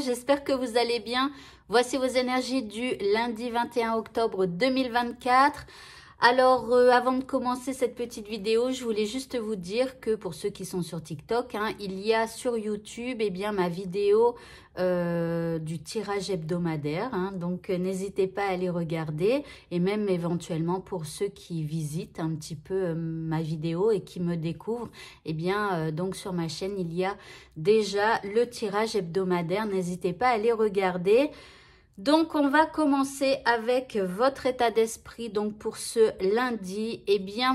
J'espère que vous allez bien. Voici vos énergies du lundi 21 octobre 2024. Alors, avant de commencer cette petite vidéo, je voulais juste vous dire que pour ceux qui sont sur TikTok, il y a sur YouTube ma vidéo du tirage hebdomadaire. Donc, n'hésitez pas à aller regarder. Et même éventuellement pour ceux qui visitent un petit peu ma vidéo et qui me découvrent, donc sur ma chaîne, il y a déjà le tirage hebdomadaire. N'hésitez pas à aller regarder. Donc, on va commencer avec votre état d'esprit. Donc, pour ce lundi,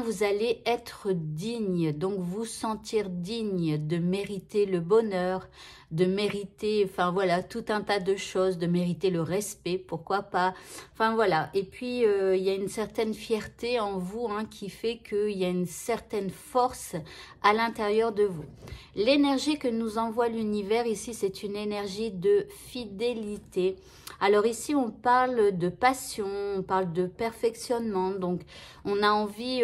vous allez être digne. Donc, vous sentir digne de mériter le bonheur, de mériter, tout un tas de choses, de mériter le respect, pourquoi pas. Et puis, il y a une certaine fierté en vous qui fait qu'il y a une certaine force à l'intérieur de vous. L'énergie que nous envoie l'univers ici, c'est une énergie de fidélité. Alors ici, on parle de passion, on parle de perfectionnement. Donc, on a envie,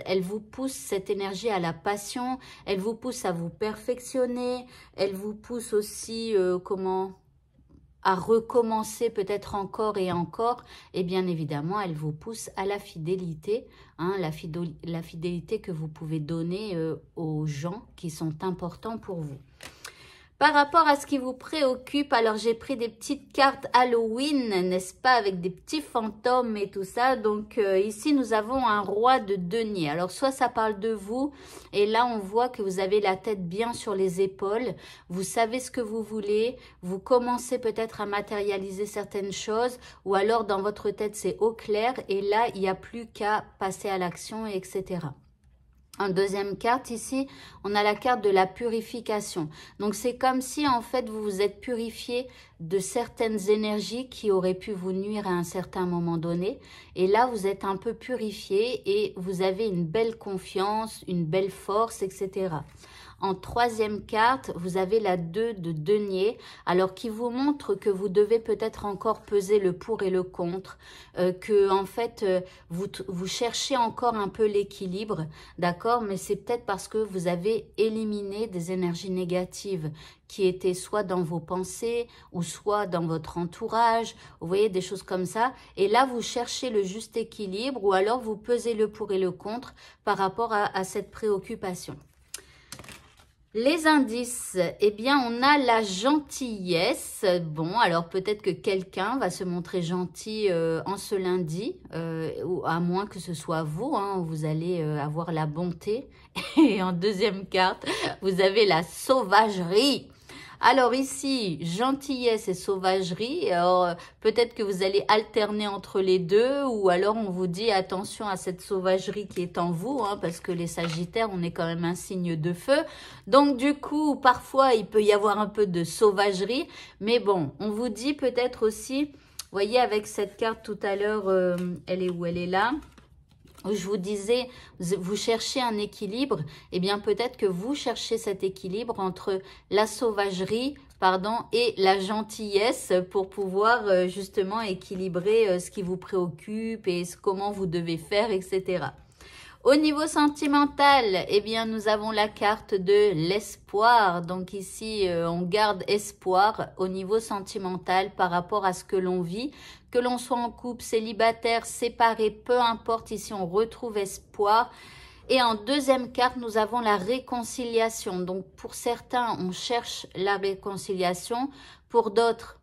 elle vous pousse cette énergie à la passion. Elle vous pousse à vous perfectionner. Elle vous pousse aussi, à recommencer peut-être encore et encore. Et bien évidemment, elle vous pousse à la fidélité. La fidélité que vous pouvez donner aux gens qui sont importants pour vous. Par rapport à ce qui vous préoccupe, alors j'ai pris des petites cartes Halloween, n'est-ce pas, avec des petits fantômes et tout ça. Donc ici, nous avons un roi de denier. Alors soit ça parle de vous, et là on voit que vous avez la tête bien sur les épaules. Vous savez ce que vous voulez, vous commencez peut-être à matérialiser certaines choses, ou alors dans votre tête c'est au clair, et là il n'y a plus qu'à passer à l'action, etc. En deuxième carte ici, on a la carte de la purification. Donc c'est comme si en fait vous vous êtes purifié de certaines énergies qui auraient pu vous nuire à un certain moment donné. Et là vous êtes un peu purifié et vous avez une belle confiance, une belle force, etc. En troisième carte, vous avez la 2 de denier, alors qui vous montre que vous devez peut-être encore peser le pour et le contre, que en fait, vous cherchez encore un peu l'équilibre, d'accord? Mais c'est peut-être parce que vous avez éliminé des énergies négatives qui étaient soit dans vos pensées ou soit dans votre entourage, vous voyez, des choses comme ça. Et là, vous cherchez le juste équilibre ou alors vous pesez le pour et le contre par rapport à cette préoccupation. Les indices, on a la gentillesse. Bon, alors peut-être que quelqu'un va se montrer gentil en ce lundi, ou à moins que ce soit vous, vous allez avoir la bonté. Et en deuxième carte, vous avez la sauvagerie. Alors ici, gentillesse et sauvagerie, alors peut-être que vous allez alterner entre les deux, ou alors on vous dit attention à cette sauvagerie qui est en vous, parce que les Sagittaires, on est quand même un signe de feu. Donc du coup, parfois, il peut y avoir un peu de sauvagerie, mais bon, on vous dit peut-être aussi, vous voyez avec cette carte tout à l'heure, elle est où? Elle est là. Je vous disais, vous cherchez un équilibre, peut-être que vous cherchez cet équilibre entre la sauvagerie, et la gentillesse pour pouvoir justement équilibrer ce qui vous préoccupe et comment vous devez faire, etc. Au niveau sentimental, nous avons la carte de l'espoir. Donc ici, on garde espoir au niveau sentimental par rapport à ce que l'on vit. Que l'on soit en couple, célibataire, séparé, peu importe, ici on retrouve espoir. Et en deuxième carte, nous avons la réconciliation. Donc pour certains, on cherche la réconciliation. Pour d'autres,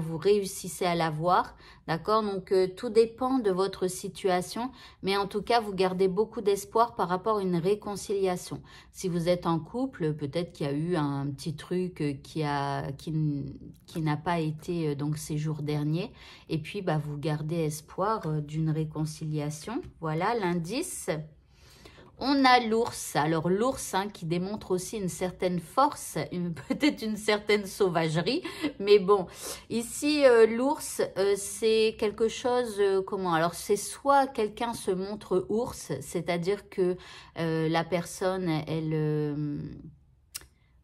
vous réussissez à l'avoir, d'accord? Donc, tout dépend de votre situation, mais en tout cas, vous gardez beaucoup d'espoir par rapport à une réconciliation. Si vous êtes en couple, peut-être qu'il y a eu un petit truc qui n'a pas été donc ces jours derniers, et puis vous gardez espoir d'une réconciliation. Voilà l'indice. On a l'ours, alors l'ours qui démontre aussi une certaine force, peut-être une certaine sauvagerie, mais bon, ici l'ours c'est quelque chose, alors c'est soit quelqu'un se montre ours, c'est-à-dire que la personne,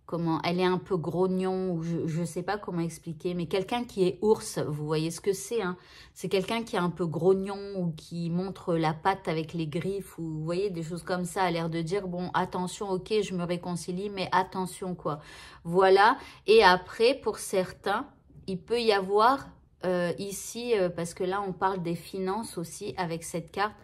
comment, elle est un peu grognon, ou je ne sais pas comment expliquer, mais quelqu'un qui est ours, vous voyez ce que c'est, hein? C'est quelqu'un qui est un peu grognon ou qui montre la patte avec les griffes, ou vous voyez, des choses comme ça, a l'air de dire, bon, attention, ok, je me réconcilie, mais attention, quoi. Voilà, et après, pour certains, il peut y avoir ici, parce que là, on parle des finances aussi avec cette carte,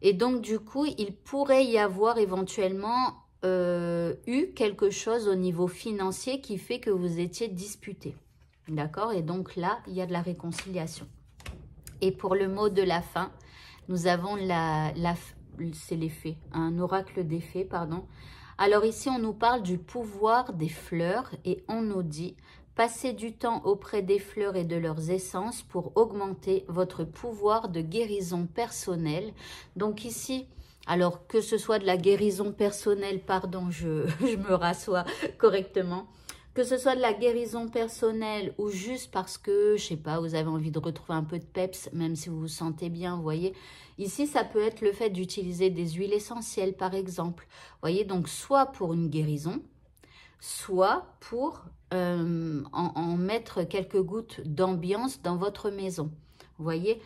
et donc, du coup, il pourrait y avoir éventuellement eu quelque chose au niveau financier qui fait que vous étiez disputé. D'accord? Et donc là, il y a de la réconciliation. Et pour le mot de la fin, nous avons c'est les fées, un oracle des fées, pardon. Alors ici, on nous parle du pouvoir des fleurs et on nous dit: passez du temps auprès des fleurs et de leurs essences pour augmenter votre pouvoir de guérison personnelle. Donc ici, alors que ce soit de la guérison personnelle, pardon, je me rassois correctement, que ce soit de la guérison personnelle ou juste parce que, je sais pas, vous avez envie de retrouver un peu de peps, même si vous vous sentez bien, vous voyez. Ici, ça peut être le fait d'utiliser des huiles essentielles, par exemple. Vous voyez, donc soit pour une guérison, soit pour en mettre quelques gouttes d'ambiance dans votre maison. Vous voyez?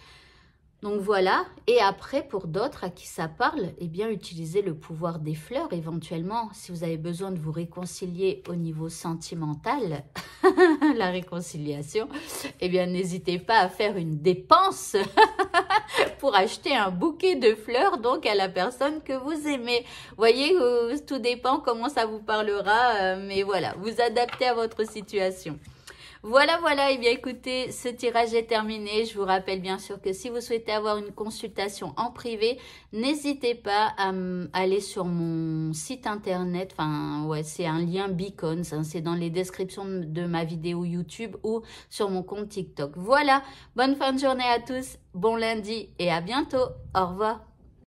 Donc voilà, et après pour d'autres à qui ça parle, eh bien utilisez le pouvoir des fleurs éventuellement si vous avez besoin de vous réconcilier au niveau sentimental, la réconciliation, eh bien n'hésitez pas à faire une dépense pour acheter un bouquet de fleurs donc à la personne que vous aimez. Vous voyez, tout dépend comment ça vous parlera, mais voilà, vous adaptez à votre situation. Voilà, voilà, et bien écoutez, ce tirage est terminé. Je vous rappelle bien sûr que si vous souhaitez avoir une consultation en privé, n'hésitez pas à aller sur mon site internet. Enfin, ouais, c'est un lien Beacons, hein, c'est dans les descriptions de ma vidéo YouTube ou sur mon compte TikTok. Voilà, bonne fin de journée à tous, bon lundi et à bientôt. Au revoir.